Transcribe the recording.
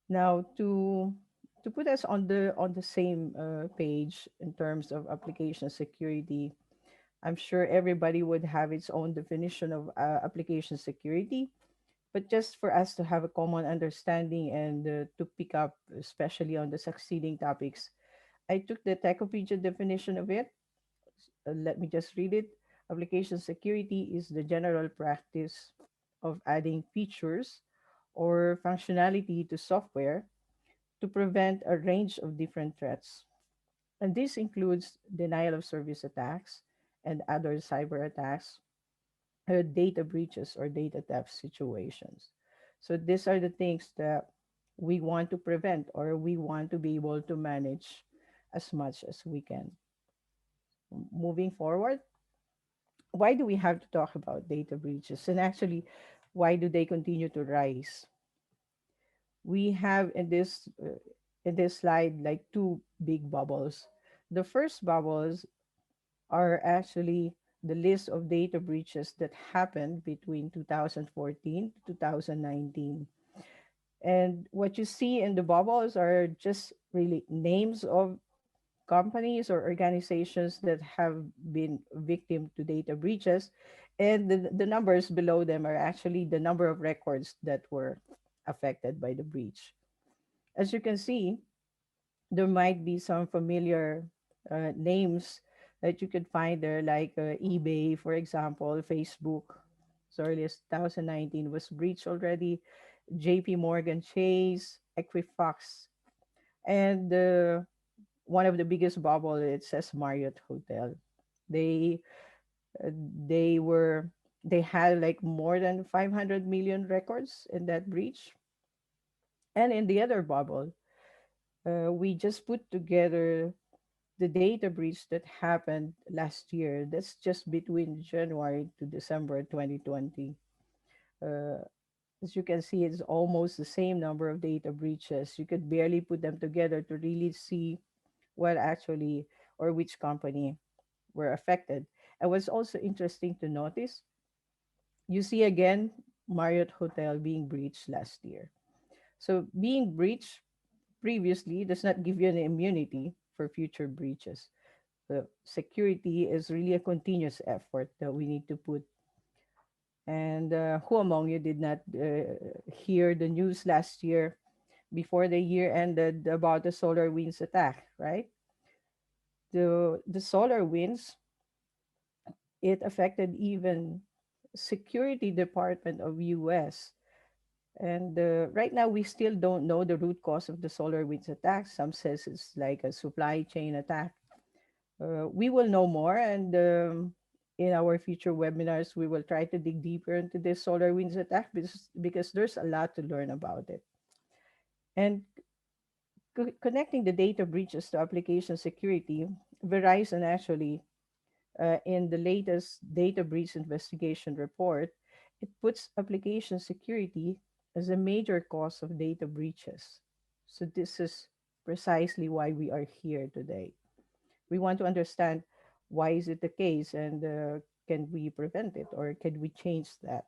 Now, to put us on the same page in terms of application security, I'm sure everybody would have its own definition of application security. But just for us to have a common understanding and to pick up, especially on the succeeding topics, I took the Techopedia definition of it. Let me just read it. Application security is the general practice of adding features or functionality to software to prevent a range of different threats. And this includes denial of service attacks and other cyber attacks, data breaches, or data theft situations. So these are the things that we want to prevent or we want to be able to manage as much as we can. Moving forward, why do we have to talk about data breaches? And actually, why do they continue to rise? We have in this slide like two big bubbles. The first bubbles are actually the list of data breaches that happened between 2014 to 2019. And what you see in the bubbles are just really names of companies or organizations that have been victim to data breaches. And the numbers below them are actually the number of records that were affected by the breach. As you can see, there might be some familiar names that you could find there, like eBay, for example, Facebook. So earliest 2019 was breached already. JP Morgan Chase, Equifax, and one of the biggest bubble, it says Marriott Hotel. They they were they had like more than 500 million records in that breach. And in the other bubble, we just put together the data breach that happened last year. That's just between January to December 2020. Uh, as you can see, it's almost the same number of data breaches. You could barely put them together to really see what actually or which company were affected. And what's also interesting to notice, you see again Marriott Hotel being breached last year. So being breached previously does not give you an immunity for future breaches. The security is really a continuous effort that we need to put. And who among you did not hear the news last year before the year ended about the solar winds attack, right? The solar winds, it affected even security department of US. And right now we still don't know the root cause of the solar winds attack. Some says it's like a supply chain attack. We will know more, and in our future webinars we will try to dig deeper into this solar winds attack, because there's a lot to learn about it. And connecting the data breaches to application security, Verizon actually, in the latest data breach investigation report, it puts application security as a major cause of data breaches. So this is precisely why we are here today. We want to understand why is it the case, and can we prevent it or can we change that.